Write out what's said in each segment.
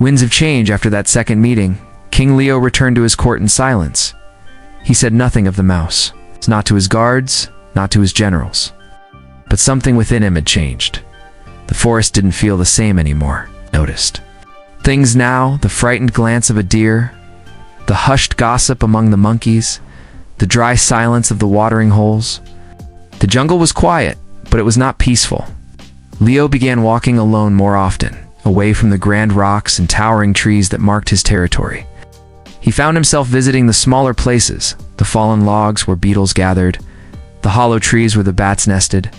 Winds of change after that second meeting. King Leo returned to his court in silence. He said nothing of the mouse, not to his guards, not to his generals. But something within him had changed. The forest didn't feel the same anymore, noticed. Things now, the frightened glance of a deer, the hushed gossip among the monkeys, the dry silence of the watering holes. The jungle was quiet, but it was not peaceful. Leo began walking alone more often, away from the grand rocks and towering trees that marked his territory. He found himself visiting the smaller places, the fallen logs where beetles gathered, the hollow trees where the bats nested,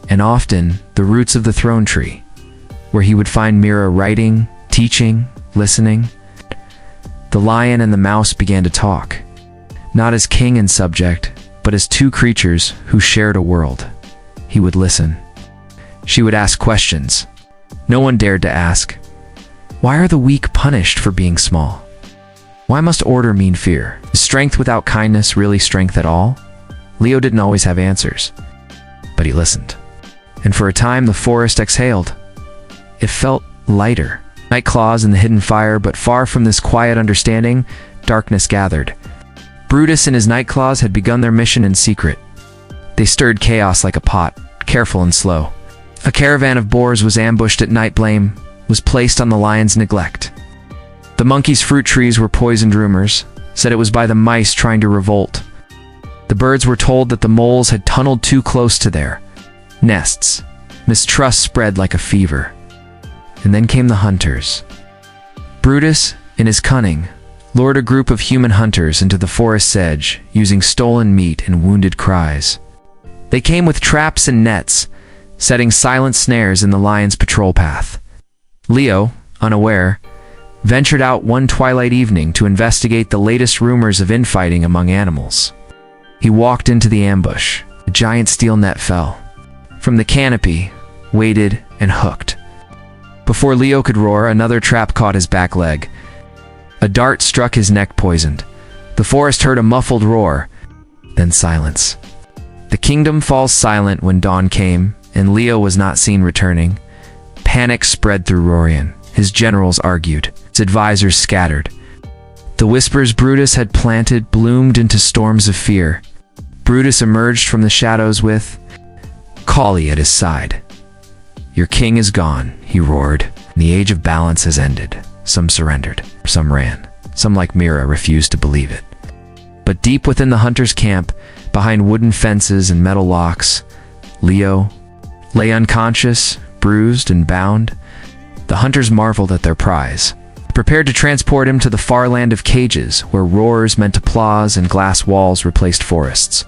and often the roots of the throne tree, where he would find Mira writing, teaching, listening. The lion and the mouse began to talk, not as king and subject, but as two creatures who shared a world. He would listen. She would ask questions. No one dared to ask. Why are the weak punished for being small? Why must order mean fear? Is strength without kindness really strength at all? Leo didn't always have answers, but he listened. And for a time, the forest exhaled. It felt lighter. Night claws in the hidden fire, but far from this quiet understanding, darkness gathered. Brutus and his night claws had begun their mission in secret. They stirred chaos like a pot, careful and slow. A caravan of boars was ambushed at night. Blame was placed on the lion's neglect. The monkeys' fruit trees were poisoned. Rumors said it was by the mice trying to revolt. The birds were told that the moles had tunneled too close to their nests. Mistrust spread like a fever. And then came the hunters. Brutus, in his cunning, lured a group of human hunters into the forest's edge, using stolen meat and wounded cries. They came with traps and nets, setting silent snares in the lion's patrol path. Leo, unaware, ventured out one twilight evening to investigate the latest rumors of infighting among animals. He walked into the ambush. A giant steel net fell from the canopy, weighted and hooked. Before Leo could roar, another trap caught his back leg. A dart struck his neck, poisoned. The forest heard a muffled roar, then silence. The kingdom falls silent when dawn came, and Leo was not seen returning. Panic spread through Orarion. His generals argued. His advisors scattered. The whispers Brutus had planted bloomed into storms of fear. Brutus emerged from the shadows with Kali at his side. "Your king is gone," he roared. "The age of balance has ended." Some surrendered. Some ran. Some, like Mira, refused to believe it. But deep within the hunters' camp, behind wooden fences and metal locks, Leo lay unconscious, bruised and bound. The hunters marveled at their prize, prepared to transport him to the far land of cages, where roars meant applause and glass walls replaced forests.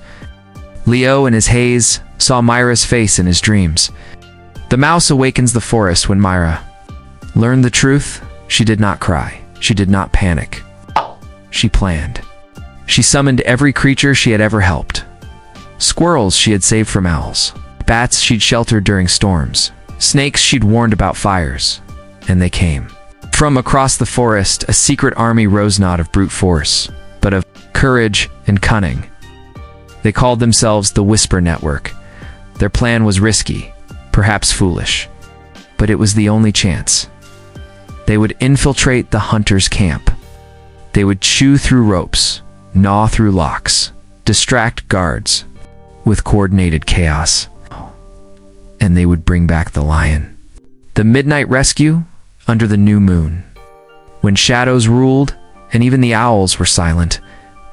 Leo, in his haze, saw Myra's face in his dreams. The mouse awakens the forest when Myra learned the truth. She did not cry. She did not panic. She planned. She summoned every creature she had ever helped. Squirrels she had saved from owls. Bats she'd sheltered during storms. Snakes she'd warned about fires. And they came. From across the forest, a secret army rose, not of brute force, but of courage and cunning. They called themselves the Whisper Network. Their plan was risky, perhaps foolish, but it was the only chance. They would infiltrate the hunters' camp. They would chew through ropes, gnaw through locks, distract guards with coordinated chaos. And they would bring back the lion. The midnight rescue under the new moon. When shadows ruled and even the owls were silent,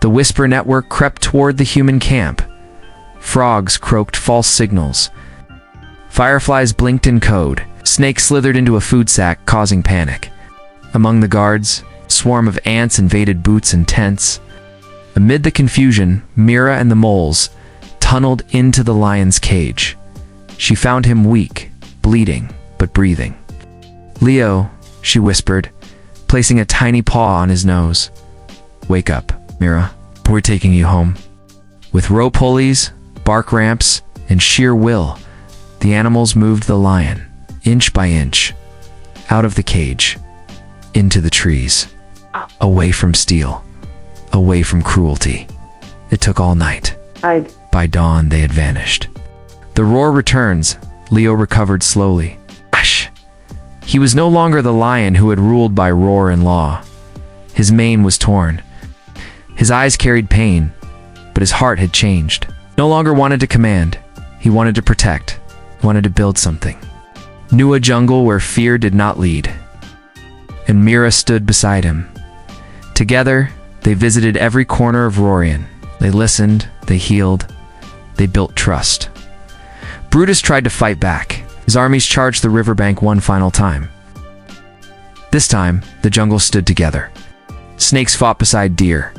the Whisper Network crept toward the human camp. Frogs croaked false signals. Fireflies blinked in code. Snakes slithered into a food sack, causing panic. Among the guards, a swarm of ants invaded booths and tents. Amid the confusion, Mira and the moles tunneled into the lion's cage. She found him weak, bleeding, but breathing. "Leo," she whispered, placing a tiny paw on his nose. "Wake up, Mira. We're taking you home." With rope pulleys, bark ramps, and sheer will, the animals moved the lion, inch by inch, out of the cage, into the trees, away from steel, away from cruelty. It took all night. By dawn, they had vanished. The roar returns. Leo recovered slowly. Hush! He was no longer the lion who had ruled by roar and law. His mane was torn. His eyes carried pain, but his heart had changed. No longer wanted to command. He wanted to protect. He wanted to build something. Knew a jungle where fear did not lead. And Mira stood beside him. Together, they visited every corner of Orarion. They listened, they healed, they built trust. Brutus tried to fight back. His armies charged the riverbank one final time. This time, the jungle stood together. Snakes fought beside deer,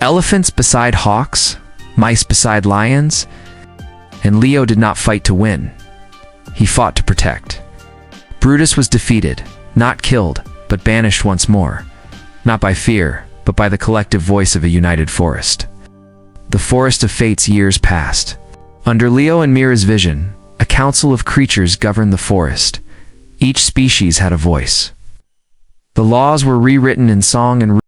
elephants beside hawks, mice beside lions, and Leo did not fight to win. He fought to protect. Brutus was defeated, not killed, but banished once more, not by fear, but by the collective voice of a united forest. The forest of fate's years passed. Under Leo and Mira's vision, a council of creatures governed the forest. Each species had a voice. The laws were rewritten in song and